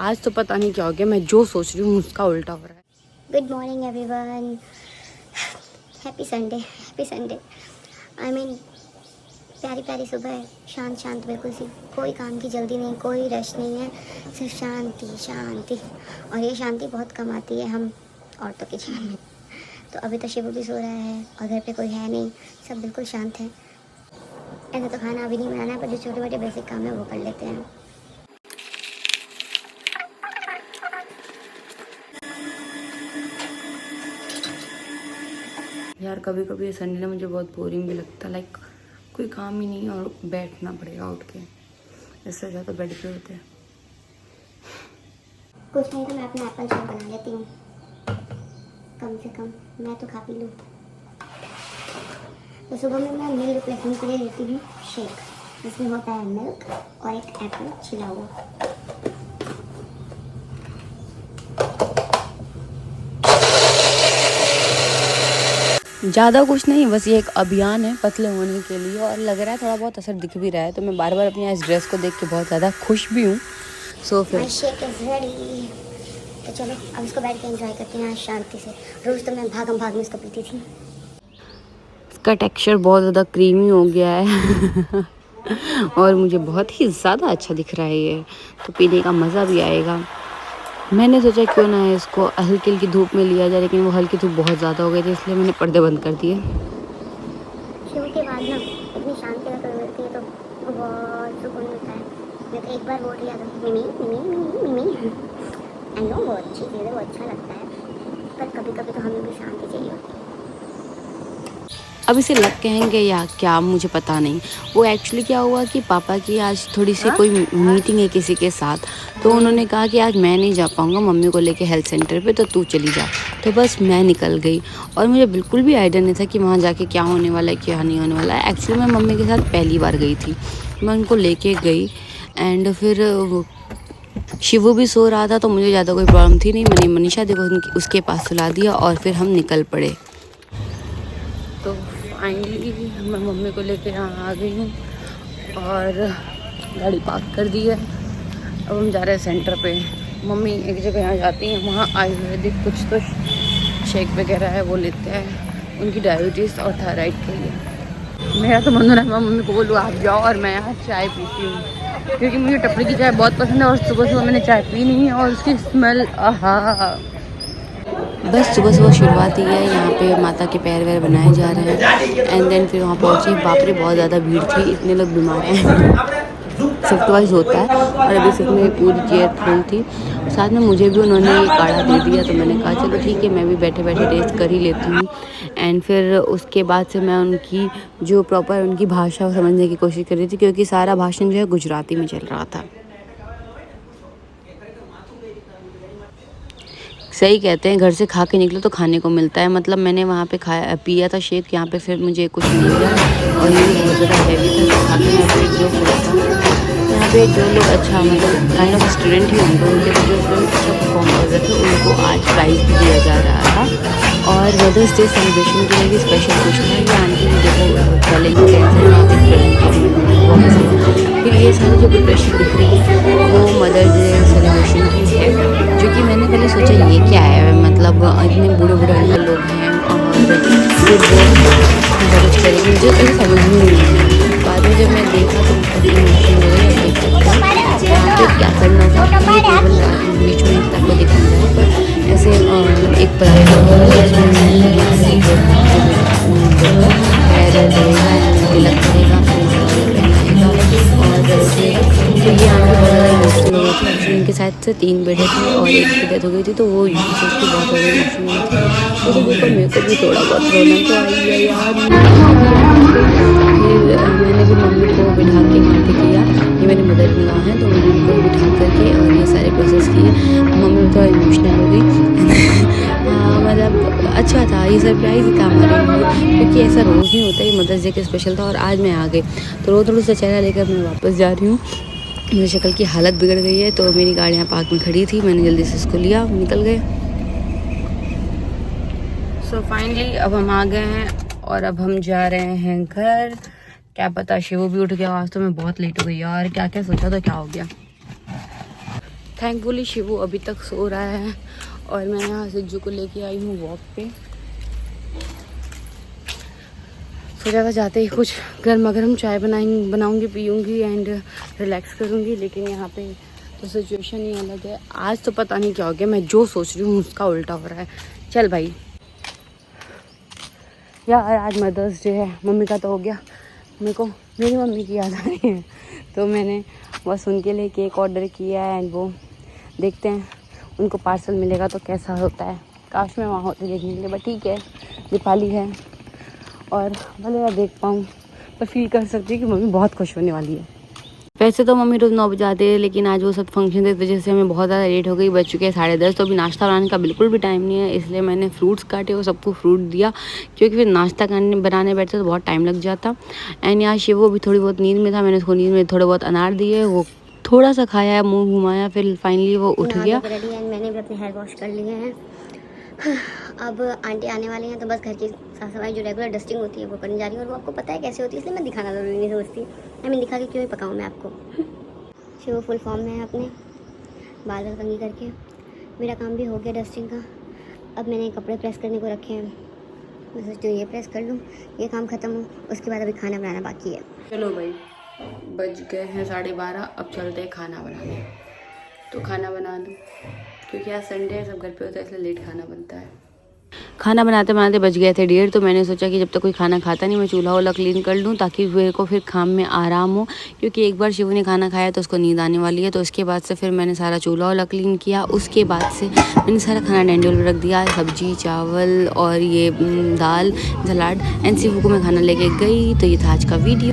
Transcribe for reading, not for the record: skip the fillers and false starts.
आज तो पता नहीं क्या हो गया, मैं जो सोच रही हूँ उसका उल्टा हो रहा है। Good morning everyone, happy Sunday. I mean प्यारी प्यारी सुबह, शांत शांत बिल्कुल सी, कोई काम की जल्दी नहीं, कोई रश नहीं है, सिर्फ शांति। और ये शांति बहुत कम आती है हम औरतों के जीवन में। तो अभी तो शिवू भी सो रहा है और घर पे कोई है नहीं, सब बिल्कुल शांत है। ऐसा तो खाना अभी नहीं बनाना है, पर जो छोटे मोटे बेसिक काम है वो कर लेते हैं। यार कभी कभी ये संडे ना मुझे बहुत बोरिंग भी लगता है, लाइक कोई काम ही नहीं और बैठना पड़ेगा उठ के, इससे ज़्यादा बेड पे होते हैं। कुछ नहीं तो मैं अपना एप्पल शेक बना लेती हूँ, कम से कम मैं तो खा पी लूँ। तो सुबह में मैं मील रिप्लेसमेंट के लिए लेती हूँ शेक, जिसमें होता है मिल्क और एक एप्पल छिला हुआ। ज़्यादा कुछ नहीं, बस ये एक अभियान है पतले होने के लिए, और लग रहा है थोड़ा बहुत असर दिख भी रहा है। तो मैं बार बार अपनी इस ड्रेस को देख के बहुत ज़्यादा खुश भी हूँ। सो फिर शेक इज़ रेडी। तो चलो अब इसको बैठ के एंजॉय करते हैं शांति से। रोज़ तो मैं भाग में इसको पीती थी। इसका टेक्सचर बहुत ज़्यादा क्रीमी हो गया है और मुझे बहुत ही ज़्यादा अच्छा दिख रहा है ये, तो पीने का मज़ा भी आएगा। मैंने सोचा क्यों ना है इसको हल्की हल्की धूप में लिया जाए, लेकिन वो हल्की धूप बहुत ज़्यादा हो गई थी, इसलिए मैंने पर्दे बंद कर दिए। शुरू के बाद ना इतनी शांति अगर मिलती है तो बहुत सुकून मिलता है। मैं तो एक बार बोल लिया था मिमी। आई नो वो अच्छी चीज़ है, वो अच्छा लगता है, पर कभी कभी तो हमें भी शांति चाहिए होती है। अब इसे लग कहेंगे या क्या मुझे पता नहीं। वो एक्चुअली क्या हुआ कि पापा की आज थोड़ी सी कोई मीटिंग है किसी के साथ, तो उन्होंने कहा कि आज मैं नहीं जा पाऊँगा मम्मी को लेके हेल्थ सेंटर पे, तो तू चली जा। तो बस मैं निकल गई और मुझे बिल्कुल भी आइडिया नहीं था कि वहाँ जाके क्या होने वाला है क्या नहीं होने वाला है। एक्चुअली मैं मम्मी के साथ पहली बार गई थी, मैं उनको लेके गई एंड फिर शिवू भी सो रहा था, तो मुझे ज़्यादा कोई प्रॉब्लम थी नहीं। मैंने मनीषा देखो उसके पास सुला दिया और फिर हम निकल पड़े। तो फाइनली मैं मम्मी को लेके यहाँ आ गई हूँ और गाड़ी पार्क कर दी है। अब हम जा रहे हैं सेंटर पे। मम्मी एक जगह यहाँ जाती हैं, वहाँ आयुर्वेदिक कुछ तो शेक वगैरह है वो लेते हैं उनकी डायबिटीज़ और थायराइड के लिए। मेरा तो मन हो रहा है मैं मम्मी को बोलूँ आप जाओ और मैं यहाँ चाय पीती हूँ, क्योंकि मुझे टपरी की चाय बहुत पसंद है और सुबह सुबह मैंने चाय पी नहीं है और उसकी स्मेल आहा। बस सुबह सुबह शुरुआत ही है, यहाँ पे माता के पैर वैर बनाए जा रहे हैं एंड देन फिर वहाँ पहुँची। बाप रे बहुत ज़्यादा भीड़ थी, इतने लोग बीमार हैं। शिफ्ट वाइज होता है और अभी शिफ्ट में पूरी चेयर फुल थी। साथ में मुझे भी उन्होंने ये काढ़ा दे दिया, तो मैंने कहा चलो ठीक है मैं भी बैठे बैठे टेस्ट कर ही लेती हूँ। एंड फिर उसके बाद से मैं उनकी जो प्रॉपर उनकी भाषा समझने की कोशिश कर रही थी, क्योंकि सारा भाषण जो है गुजराती में चल रहा था। सही कहते हैं घर से खा के निकलो तो खाने को मिलता है। मतलब मैंने वहाँ पे खाया पिया था शेक, यहाँ पे फिर मुझे कुछ नहीं मिला और ये बहुत ज़्यादा हैवी था, तो खा के मेरा पेट जो फुला था। यहाँ पे जो लोग अच्छा मतलब काइंड ऑफ स्टूडेंट ही होंगे, उनके तो जो स्टूडेंट अच्छा परफॉर्म कर रहे थे उनको आज प्राइज़ भी दिया जा रहा था। और मदर्स डे सेलिब्रेशन के लिए भी स्पेशल कुछ था। ये आंटी भी देखो चलेंगे फिर ये सारी जो प्रिपरेशन दिख रही है वो मदर्स डे सेलिब्रेशन की है, जो कि मैंने पहले सोचा ये क्या है, मतलब इतने बूढ़े बूढ़े अंकल लोग हैं और फिर वो कुछ करेंगे, मुझे पहले समझ में नहीं आया। बाद में जब मैं देखा तो काफ़ी इमोशनल हो गई। देख सकते हैं यहाँ पे क्या करना था, ये टेबल बीच में आपको दिखा रहा है, पर ऐसे एक प्लेटफॉर्म तिलक करेगा और ये आगे बहुत ज़्यादा इमोशनल हो गई थी। उनके साथ से 3 बेटे थे और एक की डेथ हो गई थी, तो वो सोच के बहुत ज़्यादा इमोशनल हुई थी। तो देखो मेरे को भी थोड़ा बहुत रोना तो आई है यार। फिर मैंने भी मम्मी को बिठा के वहाँ पे किया, ये मेरी मदर इन लॉ हैं, तो मम्मी को बिठा करके और ये सारे प्रोसेस किए। मम्मी भी थोड़ा इमोशनल हो गई। मतलब अच्छा था, ये सरप्राइज़ ही था हमारे लिए, क्योंकि ऐसा रोज़ नहीं होता। ये मदर्स डे के स्पेशल था और आज मैं आ गई, तो रो थोड़ा सा चेहरा लेकर मैं वापस जा रही हूँ। मेरी शक्ल की हालत बिगड़ गई है, तो मेरी गाड़ी यहाँ पार्क में खड़ी थी, मैंने जल्दी से इसको लिया, निकल गए। सो फाइनली अब हम आ गए हैं और अब हम जा रहे हैं घर। क्या पता शिवू भी उठ गया, आज तो मैं बहुत लेट हो गई यार, क्या क्या सोचा तो क्या हो गया। थैंकफुली शिवू अभी तक सो रहा है और मैं यहाँ सिज्जू को लेके आई हूँ वॉक पे। सोचा था जाते ही कुछ गर्मा गर्म चाय बनाऊंगी पीऊँगी एंड रिलैक्स करूँगी, लेकिन यहाँ पे तो सिचुएशन ही अलग है। आज तो पता नहीं क्या हो गया, मैं जो सोच रही हूँ उसका उल्टा हो रहा है। चल भाई यार, आज मदर्स डे है, मम्मी का तो हो गया, मेरे को मेरी मम्मी की याद आ रही है, तो मैंने बस उनके लिए केक ऑर्डर किया है एंड वो देखते हैं उनको पार्सल मिलेगा तो कैसा होता है। काश मैं वहाँ होती देखने के लिए, बट ठीक है दीपावली है और भले मैं देख पाऊँ, पर फील कर सकती हूँ कि मम्मी बहुत खुश होने वाली है। वैसे तो मम्मी रोज़ 9 बजे आते हैं, लेकिन आज वो सब फंक्शन की वजह से हमें बहुत ज़्यादा लेट हो गई, बज चुके हैं 10:30। तो अभी नाश्ता बनाने का बिल्कुल भी टाइम नहीं है, इसलिए मैंने फ्रूट्स काटे और सबको फ्रूट दिया, क्योंकि फिर नाश्ता बनाने बैठते तो बहुत टाइम लग जाता। एंड यहाँ शिवो भी थोड़ी बहुत नींद में था, मैंने उसको नींद में थोड़े बहुत अनार दिए, वो थोड़ा सा खाया, मुँह घुमाया, फिर फाइनली वो उठ गया। रेडी एंड मैंने भी अपने हेयर वॉश कर लिए हैं। अब आंटी आने वाली हैं तो बस घर की साफ सफाई जो रेगुलर डस्टिंग होती है वो करने जा रही हूँ, और वो आपको पता है कैसे होती है, इसलिए मैं दिखाना ज़रूरी नहीं सोचती। मैं दिखा के क्यों ही पकाऊँ मैं आपको। शिव फुल फॉर्म में है अपने, बाल बाल कंघी करके। मेरा काम भी हो गया डस्टिंग का, अब मैंने कपड़े प्रेस करने को रखे हैं, मैं सोचती हूँ ये प्रेस कर लूँ, ये काम ख़त्म हो, उसके बाद अभी खाना बनाना बाकी है। चलो भाई, बज गए हैं 12:30, अब चलते हैं खाना बनाने। तो खाना बना दूँ, क्योंकि आज संडे है, सब घर पे होता है, इसलिए लेट खाना बनता है। खाना बनाते बनाते बज गए थे 1:30, तो मैंने सोचा कि जब तक कोई खाना खाता नहीं मैं चूल्हा वूल्हा क्लीन कर लूँ, ताकि मेरे को फिर काम में आराम हो, क्योंकि एक बार शिवू ने खाना खाया तो उसको नींद आने वाली है। तो उसके बाद से फिर मैंने सारा चूल्हा वूल्हा क्लीन किया, उसके बाद से मैंने सारा खाना डैंडल में रख दिया, सब्जी चावल और ये दाल सलाद, एंड शिवू को मैं खाना लेके गई। तो ये था आज का वीडियो।